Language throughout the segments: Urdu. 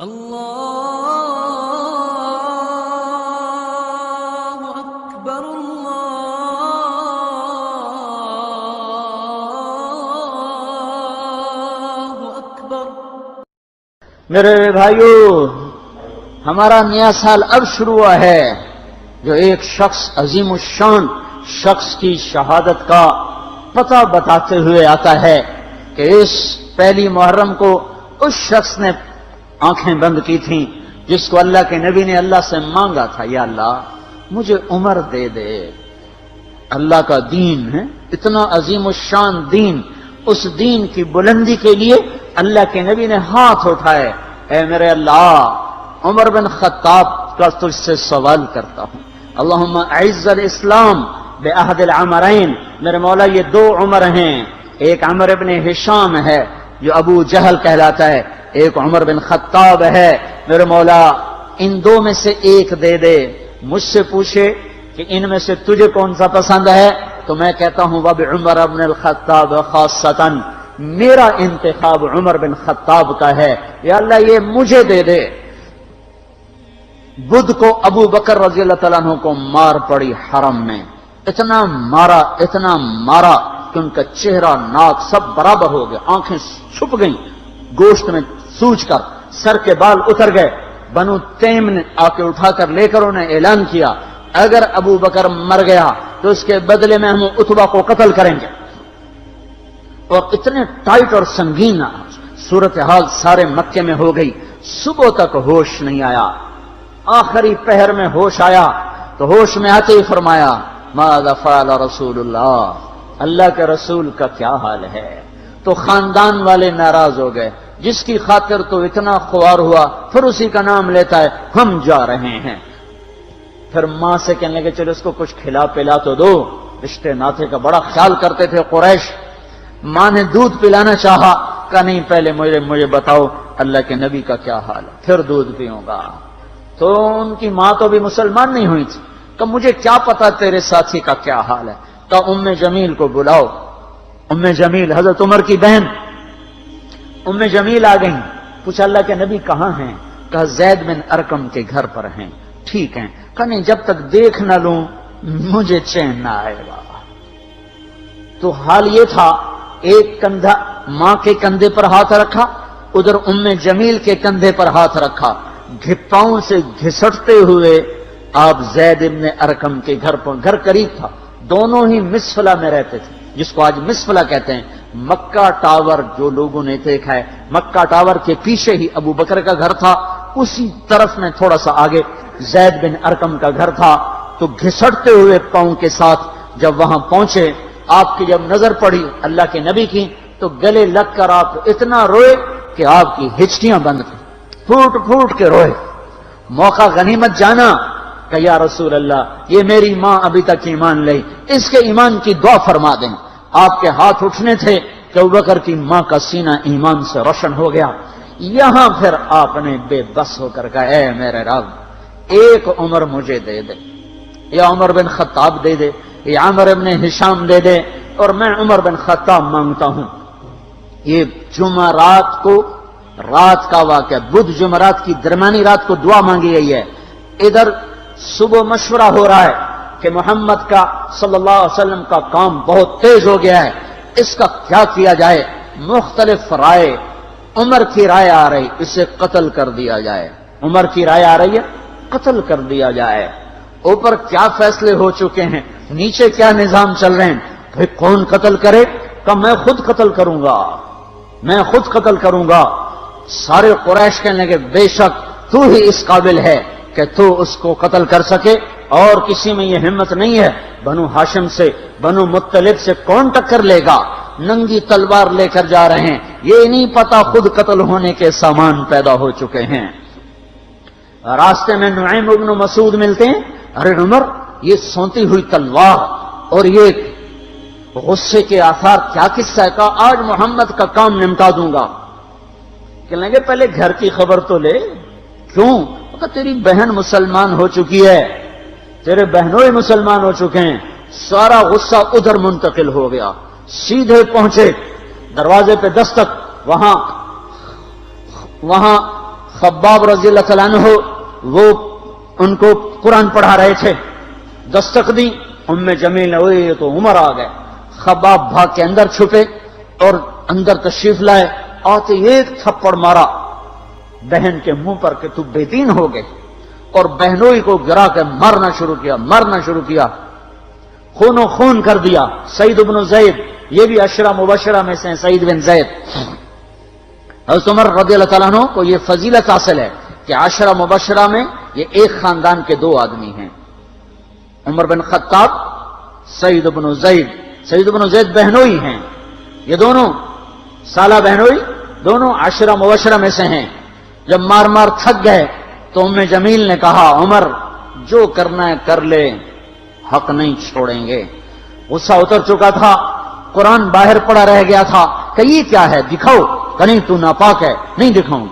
اللہ اکبر اللہ اکبر۔ میرے بھائیو، ہمارا نیا سال اب شروع ہوا ہے، جو ایک شخص عظیم الشان شخص کی شہادت کا پتہ بتاتے ہوئے آتا ہے کہ اس پہلی محرم کو اس شخص نے آنکھیں بند کی تھیں جس کو اللہ کے نبی نے اللہ سے مانگا تھا، یا اللہ مجھے عمر دے دے۔ اللہ کا دین ہے اتنا عظیم الشان دین، اس دین کی بلندی کے لیے اللہ کے نبی نے ہاتھ اٹھائے، اے میرے اللہ عمر بن خطاب کا تجھ سے سوال کرتا ہوں، اللہم اعز الاسلام بعہد العمرین۔ میرے مولا یہ دو عمر ہیں، ایک عمر بن ہشام ہے جو ابو جہل کہلاتا ہے، ایک عمر بن خطاب ہے، میرے مولا ان دو میں سے ایک دے دے۔ مجھ سے پوچھے کہ ان میں سے تجھے کون سا پسند ہے تو میں کہتا ہوں وبعمر بن الخطاب خاصۃ، میرا انتخاب عمر بن خطاب کا ہے، یا اللہ یہ مجھے دے دے۔ بدھ کو ابو بکر رضی اللہ تعالیٰ عنہ کو مار پڑی حرم میں، اتنا مارا کہ ان کا چہرہ ناک سب برابر ہو گیا، آنکھیں چھپ گئیں گوشت میں سوج کر، سر کے بال اتر گئے۔ بنو تیم نے آ کے اٹھا کر لے کر انہیں اعلان کیا اگر ابو بکر مر گیا تو اس کے بدلے میں ہم اتبا کو قتل کریں گے، اور اتنے ٹائٹ اور سنگین صورتحال سارے مکے میں ہو گئی۔ صبح تک ہوش نہیں آیا، آخری پہر میں ہوش آیا تو ہوش میں آتے ہی فرمایا ماذا فعل رسول اللہ کے رسول کا کیا حال ہے۔ تو خاندان والے ناراض ہو گئے، جس کی خاطر تو اتنا خوار ہوا پھر اسی کا نام لیتا ہے، ہم جا رہے ہیں۔ پھر ماں سے کہنے لگے چلو اس کو کچھ کھلا پلا تو دو، رشتے ناطے کا بڑا خیال کرتے تھے قریش۔ ماں نے دودھ پلانا چاہا، کہا نہیں پہلے مجھے بتاؤ اللہ کے نبی کا کیا حال ہے پھر دودھ پیوں گا۔ تو ان کی ماں تو بھی مسلمان نہیں ہوئی تھی، کہ مجھے کیا پتا تیرے ساتھی کا کیا حال ہے۔ کہ ام جمیل کو بلاؤ۔ ام جمیل حضرت عمر کی بہن ام جمیل آ گئیں، پوچھا اللہ کے نبی کہاں ہیں؟ کہا زید بن ارقم کے گھر پر ہیں۔ ٹھیک ہیں، کہا نہیں جب تک دیکھ نہ لوں مجھے چین نہ آئے گا۔ تو حال یہ تھا، ایک کندھا ماں کے کندھے پر ہاتھ رکھا، ادھر ام جمیل کے کندھے پر ہاتھ رکھا، گھپاؤں سے گھسٹتے ہوئے آپ زید بن ارقم کے گھر پر، گھر قریب تھا، دونوں ہی مسفلہ میں رہتے تھے، جس کو آج مسفلہ کہتے ہیں۔ مکہ ٹاور جو لوگوں نے دیکھا ہے، مکہ ٹاور کے پیچھے ہی ابو بکر کا گھر تھا، اسی طرف میں تھوڑا سا آگے زید بن ارقم کا گھر تھا۔ تو گھسٹتے ہوئے پاؤں کے ساتھ جب وہاں پہنچے، آپ کی جب نظر پڑی اللہ کے نبی کی تو گلے لگ کر آپ اتنا روئے کہ آپ کی ہچکیاں بند تھیں، پھوٹ پھوٹ کے روئے۔ موقع غنیمت جانا کہ یا رسول اللہ یہ میری ماں ابھی تک ایمان لئی، اس کے ایمان کی دعا فرما دیں۔ آپ کے ہاتھ اٹھنے تھے کہ ابوبکر کی ماں کا سینہ ایمان سے روشن ہو گیا۔ یہاں پھر آپ نے بے بس ہو کر کہا اے میرے رب ایک عمر مجھے دے دے، یا عمر بن خطاب دے دے، یا عمر بن ہشام دے دے، اور میں عمر بن خطاب مانگتا ہوں۔ یہ جمعرات کو رات کا واقعہ، بدھ جمعرات کی درمیانی رات کو دعا مانگی گئی ہے۔ ادھر صبح مشورہ ہو رہا ہے کہ محمد کا صلی اللہ علیہ وسلم کا کام بہت تیز ہو گیا ہے، اس کا کیا کیا جائے؟ مختلف رائے، عمر کی رائے آ رہی اسے قتل کر دیا جائے، عمر کی رائے آ رہی ہے قتل کر دیا جائے۔ اوپر کیا فیصلے ہو چکے ہیں، نیچے کیا نظام چل رہے ہیں، بھئی کون قتل کرے؟ کہ میں خود قتل کروں گا، میں خود قتل کروں گا۔ سارے قریش کہنے لگے بے شک تو ہی اس قابل ہے کہ تو اس کو قتل کر سکے، اور کسی میں یہ ہمت نہیں ہے۔ بنو ہاشم سے، بنو مطلب سے کون ٹکر لے گا؟ ننگی تلوار لے کر جا رہے ہیں، یہ نہیں پتا خود قتل ہونے کے سامان پیدا ہو چکے ہیں۔ راستے میں نعیم ابن مسعود ملتے ہیں، ارے عمر یہ سونتی ہوئی تلوار اور یہ غصے کے آثار کیا قصہ ہے؟ کہا آج محمد کا کام نمٹا دوں گا۔ کہنے لگے پہلے گھر کی خبر تو لے، کیوں؟ کہا تیری بہن مسلمان ہو چکی ہے، تیرے بہنوں ہی مسلمان ہو چکے ہیں۔ سارا غصہ ادھر منتقل ہو گیا، سیدھے پہنچے دروازے پہ دستک، وہاں خباب رضی اللہ تعالیٰ عنہ وہ ان کو قرآن پڑھا رہے تھے، دستک دی، جمیل نے ہوئی تو عمر آ گئے، خباب بھاگ کے اندر چھپے اور اندر تشریف لائے، آتے ایک تھپڑ مارا بہن کے منہ پر کہ تو بے دین ہو گئے، اور بہنوئی کو گرا کے مرنا شروع کیا، خون و خون کر دیا۔ سعید بن زید، یہ بھی عشرہ مبشرہ میں سے ہیں، سعید بن زید۔ حضرت عمر رضی اللہ تعالیٰ عنہ کو یہ فضیلت حاصل ہے کہ عشرہ مبشرہ میں یہ ایک خاندان کے دو آدمی ہیں، عمر بن خطاب، سعید بن زید۔ سعید بن زید بہنوئی ہیں، یہ دونوں سالہ بہنوئی، دونوں عشرہ مبشرہ میں سے ہیں۔ جب مار تھک گئے تو جمیل نے کہا عمر جو کرنا ہے کر لے، حق نہیں چھوڑیں گے۔ غصہ اتر چکا تھا، قرآن باہر پڑا رہ گیا تھا کہ یہ کیا ہے دکھاؤ، کہ نہیں تو ناپاک ہے، نہیں دکھاؤں،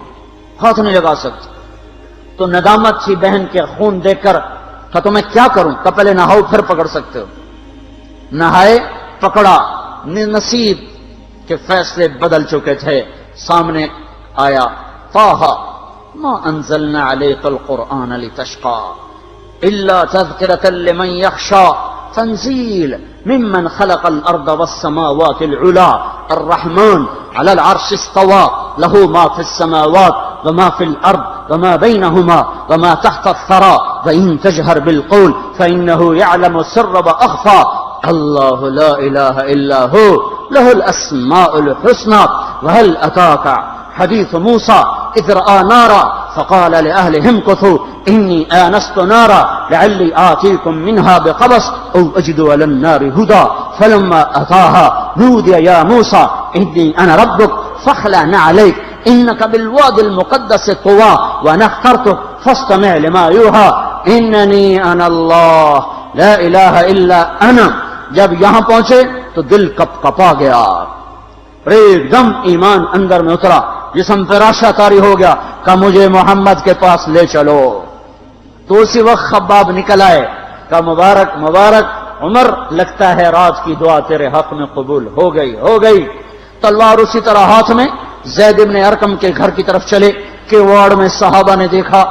ہاتھ نہیں لگا سکتے۔ تو ندامت تھی بہن کے خون دیکھ کر کہ تو میں کیا کروں، کہ پہلے نہاؤ پھر پکڑ سکتے ہو۔ نہائے، پکڑا، نصیب کے فیصلے بدل چکے تھے۔ سامنے آیا طٰہ ما انزلنا علیک القرآن لتشقى الا تذکرۃ لمن یخشى تنزیل ممن خلق الارض والسماوات العلی الرحمن علی العرش استوى له ما في السماوات وما في الارض وما بينهما وما تحت الثرى وان تجهر بالقول فانه يعلم السر واخفى اللہ لا الہ الا هو له الاسماء الحسنى وهل اتاك حدیث موسیٰ اذ رأى نارا فقال لأهلهم امكثوا إني آنست نارا لعلي آتيكم منها بقبس أو أجد على النار هدى فلما أتاها نودي يا موسى إني أنا ربك فاخلع نعليك إنك بالوادي المقدس طوى وأنا اخترتك فاستمع لما يوحى إنني أنا الله لا إله إلا أنا۔ جب یہاں پہنچے تو دل کپ کپا گیا، ایک دم ایمان اندر میں اترا، جسم فراشہ طاری ہو گیا کہ مجھے محمد کے پاس لے چلو۔ تو اسی وقت خباب نکل آئے کہ مبارک مبارک عمر، لگتا ہے رات کی دعا تیرے حق میں قبول ہو گئی۔ تلوار اسی طرح ہاتھ میں زید بن ارقم کے گھر کی طرف چلے کہ وارڈ میں صحابہ نے دیکھا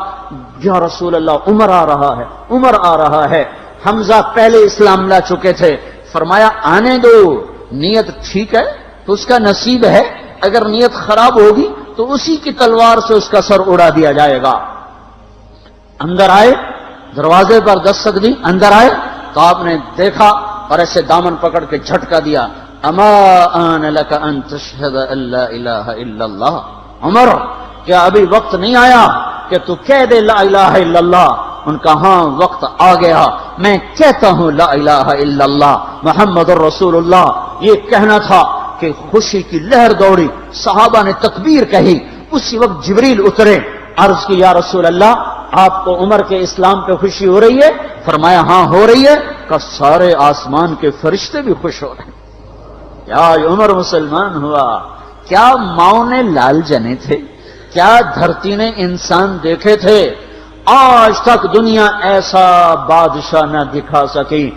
یا رسول اللہ عمر آ رہا ہے۔ حمزہ پہلے اسلام لا چکے تھے، فرمایا آنے دو، نیت ٹھیک ہے تو اس کا نصیب ہے، اگر نیت خراب ہوگی تو اسی کی تلوار سے اس کا سر اڑا دیا جائے گا۔ اندر آئے، دروازے پر دستک دی، اندر آئے تو آپ نے دیکھا اور ایسے دامن پکڑ کے جھٹکا دیا، اما آن لک ان تشہد ان لا الہ الا اللہ، عمر کیا ابھی وقت نہیں آیا کہ تو کہہ دے لا الہ الا اللہ؟ ان کا ہاں وقت آ گیا، میں کہتا ہوں لا الہ الا اللہ محمد الرسول اللہ۔ یہ کہنا تھا کہ خوشی کی لہر دوڑی، صحابہ نے تکبیر کہی، اسی وقت جبریل اترے، عرض کی یا رسول اللہ آپ کو عمر کے اسلام پہ خوشی ہو رہی ہے؟ فرمایا ہاں ہو رہی ہے، کہ سارے آسمان کے فرشتے بھی خوش ہو رہے ہیں۔ کیا عمر مسلمان ہوا، کیا ماؤں نے لال جنے تھے، کیا دھرتی نے انسان دیکھے تھے، آج تک دنیا ایسا بادشاہ نہ دکھا سکی